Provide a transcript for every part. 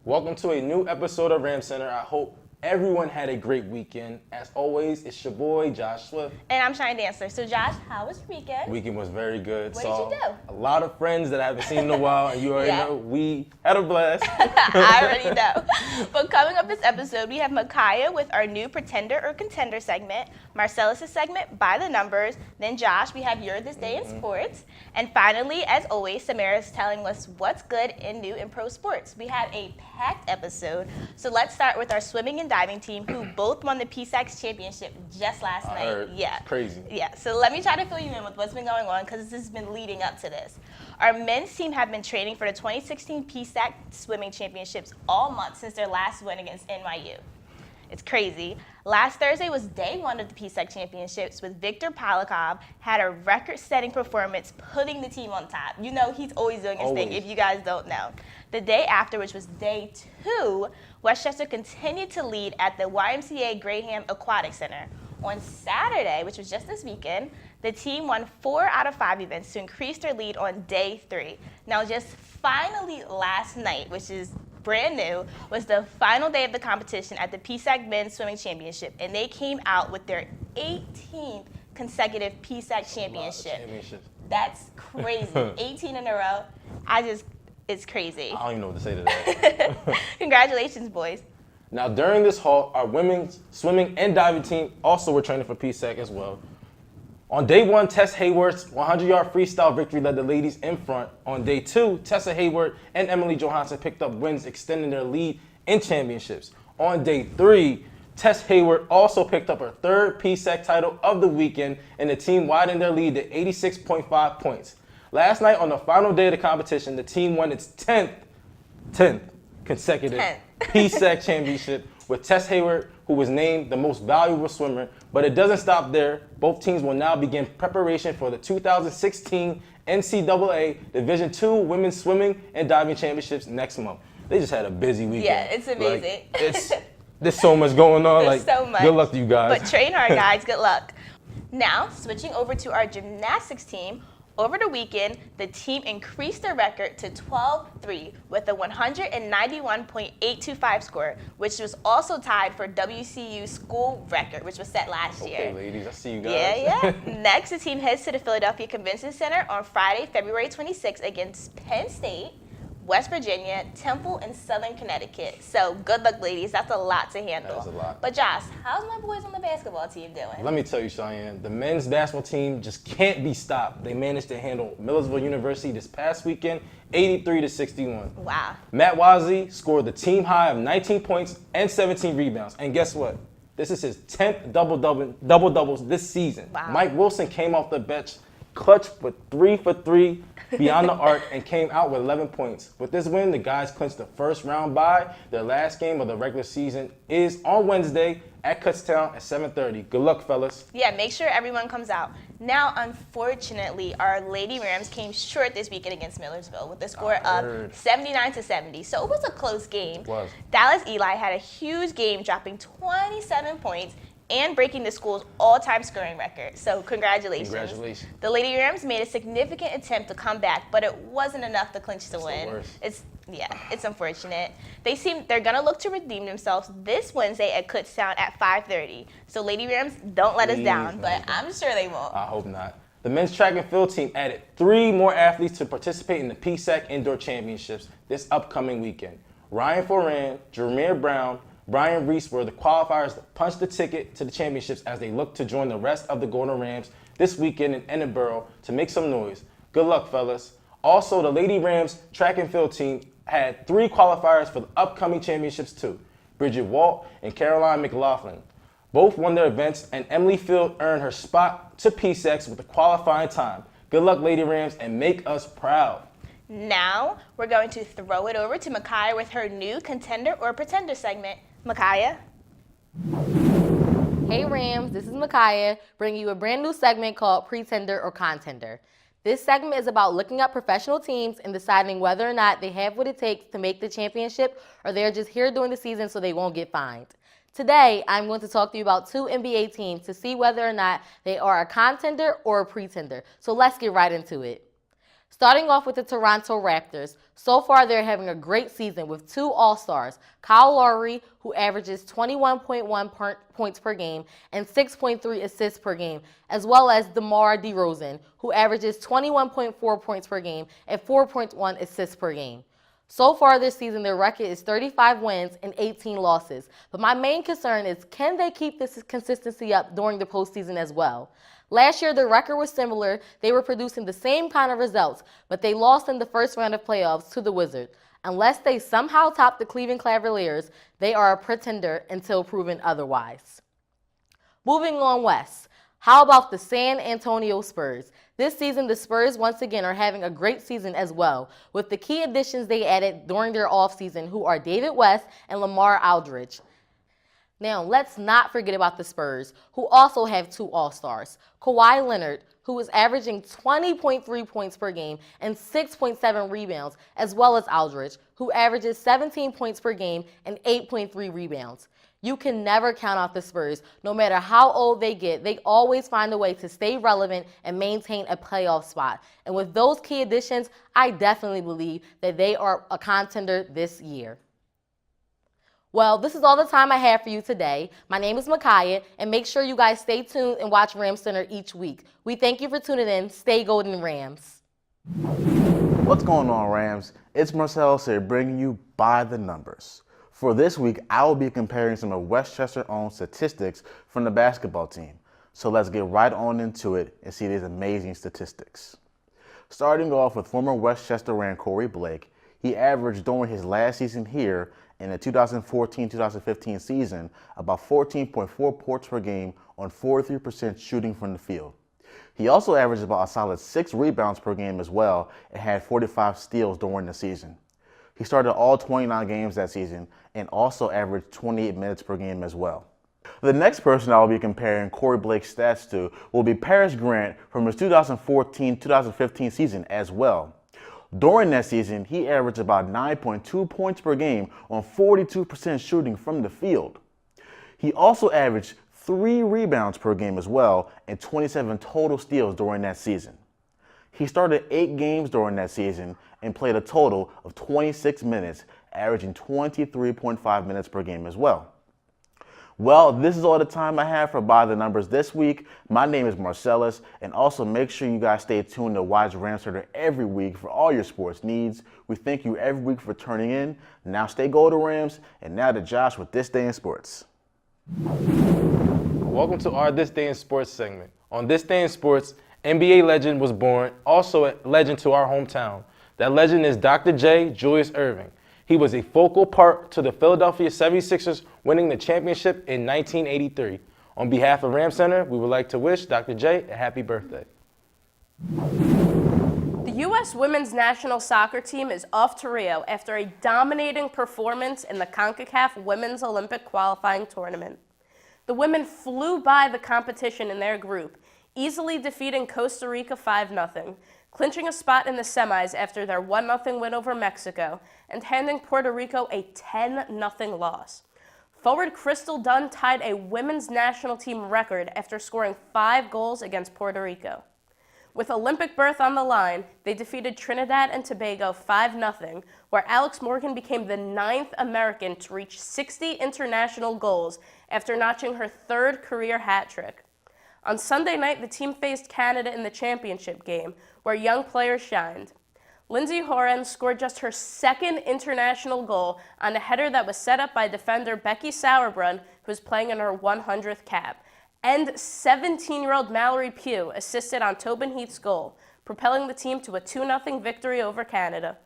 Welcome to a new episode of Ram Center. I hope everyone had a great weekend. As always, it's your boy, Josh Swift. And I'm Shine Dancer. So Josh, how was your weekend? Weekend was very good. What did you do? A lot of friends that I haven't seen in a while, and you already know we had a blast. I already know. But coming up this episode, we have Micaiah with our new Pretender or Contender segment, Marcellus' segment, By the Numbers, then Josh, we have Your This Day in Sports, and finally, as always, Samara's telling us what's good and new in pro sports. We have a packed episode, so let's start with our swimming and diving team, who both won the PSACs championship just last night. Heard. Yeah. It's crazy. Yeah, so let me try to fill you in with what's been going on, because this has been leading up to this. Our men's team have been training for the 2016 PSAC swimming championships all month since their last win against NYU. It's crazy. Last Thursday was day one of the PSAC championships, with Victor Polikov had a record-setting performance, putting the team on top. You know he's always doing his thing, if you guys don't know. The day after, which was day two, Westchester continued to lead at the YMCA Graham Aquatic Center. On Saturday, which was just this weekend, the team won 4 out of 5 events to increase their lead on day 3. Now, just finally last night, which is brand new, was the final day of the competition at the PSAC Men's Swimming Championship, and they came out with their 18th consecutive PSAC championship. That's crazy. 18 in a row. It's crazy. I don't even know what to say to that. Congratulations, boys. Now, during this halt, our women's swimming and diving team also were training for PSAC as well. On day one, Tess Hayward's 100-yard freestyle victory led the ladies in front. On day two, Tessa Hayward and Emily Johansson picked up wins, extending their lead in championships. On day three, Tess Hayward also picked up her third PSAC title of the weekend, and the team widened their lead to 86.5 points. Last night, on the final day of the competition, the team won its 10th consecutive PSAC championship, with Tess Hayward, who was named the most valuable swimmer. But it doesn't stop there. Both teams will now begin preparation for the 2016 NCAA Division II Women's Swimming and Diving Championships next month. They just had a busy weekend. Yeah, it's amazing. There's so much going on. There's so much. Good luck to you guys. But train hard, guys. Good luck. Now, switching over to our gymnastics team. Over the weekend, the team increased their record to 12-3 with a 191.825 score, which was also tied for WCU's school record, which was set last year. Okay, ladies, I see you guys. Yeah. Next, the team heads to the Philadelphia Convention Center on Friday, February 26th against Penn State, West Virginia, Temple, and Southern Connecticut. So good luck, ladies. That's a lot to handle. That's a lot. But Josh, how's my boys on the basketball team doing? Let me tell you, Cheyenne, the men's basketball team just can't be stopped. They managed to handle Millersville University this past weekend, 83-61. Wow. Matt Wazee scored the team high of 19 points and 17 rebounds. And guess what? This is his 10th double-doubles this season. Wow. Mike Wilson came off the bench, clutch with 3 for 3 beyond the arc, and came out with 11 points. With this win, the guys clinched the first round bye. Their last game of the regular season is on Wednesday at Kutztown at 7:30. Good luck, fellas. Yeah, make sure everyone comes out. Now, unfortunately, our Lady Rams came short this weekend against Millersville with a score of 79-70. So it was a close game. It was. Dallas Eli had a huge game, dropping 27 points and breaking the school's all-time scoring record. So congratulations. Congratulations. The Lady Rams made a significant attempt to come back, but it wasn't enough to clinch the win. The worst. It's unfortunate. They're gonna look to redeem themselves this Wednesday at Kutztown at 5:30. So Lady Rams, don't let us down, but I'm sure they won't. I hope not. The men's track and field team added 3 more athletes to participate in the PSAC Indoor Championships this upcoming weekend. Ryan Foran, Jameer Brown, Brian Reese were the qualifiers that punched the ticket to the championships as they look to join the rest of the Golden Rams this weekend in Edinburgh to make some noise. Good luck, fellas. Also, the Lady Rams track and field team had 3 qualifiers for the upcoming championships too. Bridget Walt and Caroline McLaughlin. Both won their events, and Emily Field earned her spot to PSACs with a qualifying time. Good luck, Lady Rams, and make us proud. Now, we're going to throw it over to Micaiah with her new Contender or Pretender segment. Micaiah? Hey Rams, this is Micaiah, bringing you a brand new segment called Pretender or Contender. This segment is about looking up professional teams and deciding whether or not they have what it takes to make the championship, or they're just here during the season so they won't get fined. Today, I'm going to talk to you about 2 NBA teams to see whether or not they are a contender or a pretender. So let's get right into it. Starting off with the Toronto Raptors, so far they're having a great season with 2 All-Stars, Kyle Lowry, who averages 21.1 points per game and 6.3 assists per game, as well as DeMar DeRozan, who averages 21.4 points per game and 4.1 assists per game. So far this season, their record is 35 wins and 18 losses. But my main concern is, can they keep this consistency up during the postseason as well? Last year, the record was similar. They were producing the same kind of results, but they lost in the first round of playoffs to the Wizards. Unless they somehow top the Cleveland Cavaliers, they are a pretender until proven otherwise. Moving on west, how about the San Antonio Spurs? This season, the Spurs once again are having a great season as well, with the key additions they added during their offseason, who are David West and Lamar Aldridge. Now, let's not forget about the Spurs, who also have 2 All-Stars. Kawhi Leonard, who is averaging 20.3 points per game and 6.7 rebounds, as well as Aldridge, who averages 17 points per game and 8.3 rebounds. You can never count out the Spurs. No matter how old they get, they always find a way to stay relevant and maintain a playoff spot. And with those key additions, I definitely believe that they are a contender this year. Well, this is all the time I have for you today. My name is Micaiah, and make sure you guys stay tuned and watch Ram Center each week. We thank you for tuning in. Stay Golden Rams. What's going on, Rams? It's Marcellus here, bringing you By the Numbers. For this week, I will be comparing some of Westchester-owned statistics from the basketball team. So let's get right on into it and see these amazing statistics. Starting off with former Westchester Ram Corey Blake, he averaged during his last season here in the 2014-2015 season about 14.4 points per game on 43% shooting from the field. He also averaged about a solid 6 rebounds per game as well and had 45 steals during the season. He started all 29 games that season and also averaged 28 minutes per game as well. The next person I will be comparing Corey Blake's stats to will be Paris Grant from his 2014-2015 season as well. During that season, he averaged about 9.2 points per game on 42% shooting from the field. He also averaged 3 rebounds per game as well and 27 total steals during that season. He started 8 games during that season and played a total of 26 minutes, averaging 23.5 minutes per game as well. Well, this is all the time I have for By the Numbers this week. My name is Marcellus, and also make sure you guys stay tuned to watch Ram Center every week for all your sports needs. We thank you every week for turning in. Now stay Golden Rams, and now to Josh with This Day in Sports. Welcome to our This Day in Sports segment. On This Day in Sports, NBA legend was born, also a legend to our hometown. That legend is Dr. J. Julius Erving. He was a focal part to the Philadelphia 76ers winning the championship in 1983. On behalf of Ram Center, we would like to wish Dr. J a happy birthday. The U.S. women's national soccer team is off to Rio after a dominating performance in the CONCACAF Women's Olympic Qualifying Tournament. The women flew by the competition in their group, easily defeating Costa Rica 5-0, clinching a spot in the semis after their 1-0 win over Mexico, and handing Puerto Rico a 10-0 loss. Forward Crystal Dunn tied a women's national team record after scoring 5 goals against Puerto Rico. With Olympic berth on the line, they defeated Trinidad and Tobago 5-0, where Alex Morgan became the 9th American to reach 60 international goals after notching her 3rd career hat trick. On Sunday night, the team faced Canada in the championship game, where young players shined. Lindsay Horan scored just her 2nd international goal on a header that was set up by defender Becky Sauerbrunn, who was playing in her 100th cap. And 17-year-old Mallory Pugh assisted on Tobin Heath's goal, propelling the team to a 2-0 victory over Canada.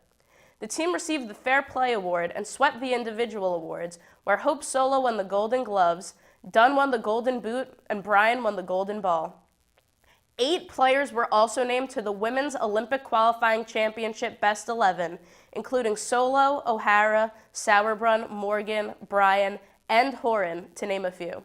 The team received the Fair Play Award and swept the individual awards, where Hope Solo won the Golden Gloves, Dunn won the Golden Boot, and Bryan won the Golden Ball. 8 players were also named to the Women's Olympic Qualifying Championship Best 11, including Solo, O'Hara, Sauerbrunn, Morgan, Bryan, and Horan, to name a few.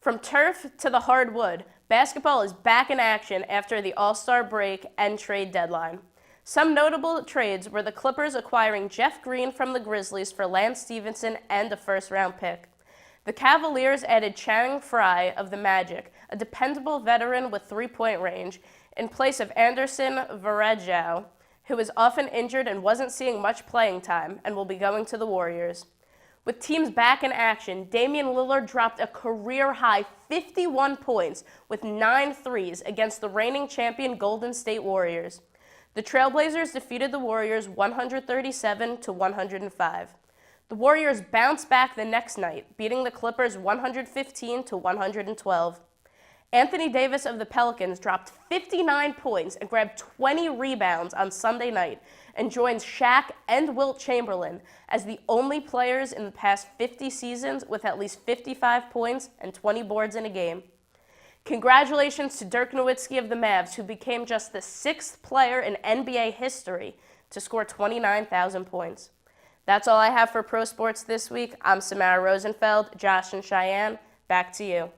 From turf to the hardwood, basketball is back in action after the All-Star break and trade deadline. Some notable trades were the Clippers acquiring Jeff Green from the Grizzlies for Lance Stevenson and a first-round pick. The Cavaliers added Chang Frye of the Magic, a dependable veteran with 3-point range, in place of Anderson Varejao, who was often injured and wasn't seeing much playing time and will be going to the Warriors. With teams back in action, Damian Lillard dropped a career-high 51 points with 9 threes against the reigning champion Golden State Warriors. The Trailblazers defeated the Warriors 137-105. The Warriors bounced back the next night, beating the Clippers 115-112. Anthony Davis of the Pelicans dropped 59 points and grabbed 20 rebounds on Sunday night and joins Shaq and Wilt Chamberlain as the only players in the past 50 seasons with at least 55 points and 20 boards in a game. Congratulations to Dirk Nowitzki of the Mavs, who became just the 6th player in NBA history to score 29,000 points. That's all I have for Pro Sports this week. I'm Samara Rosenfeld, Josh and Cheyenne. Back to you.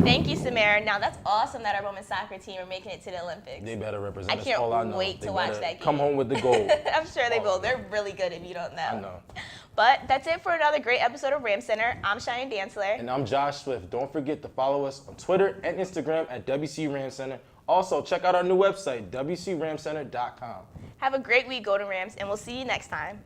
Thank you, Samara. Now, that's awesome that our women's soccer team are making it to the Olympics. They better represent I us. can't All I know. wait They to watch better that game. Come home with the gold. I'm sure they will. They're really good if you don't know. I know. But that's it for another great episode of Ram Center. I'm Cheyenne Dantzler. And I'm Josh Swift. Don't forget to follow us on Twitter and Instagram at WC Ram Center. Also, check out our new website, WCRamCenter.com. Have a great week, Golden Rams, and we'll see you next time.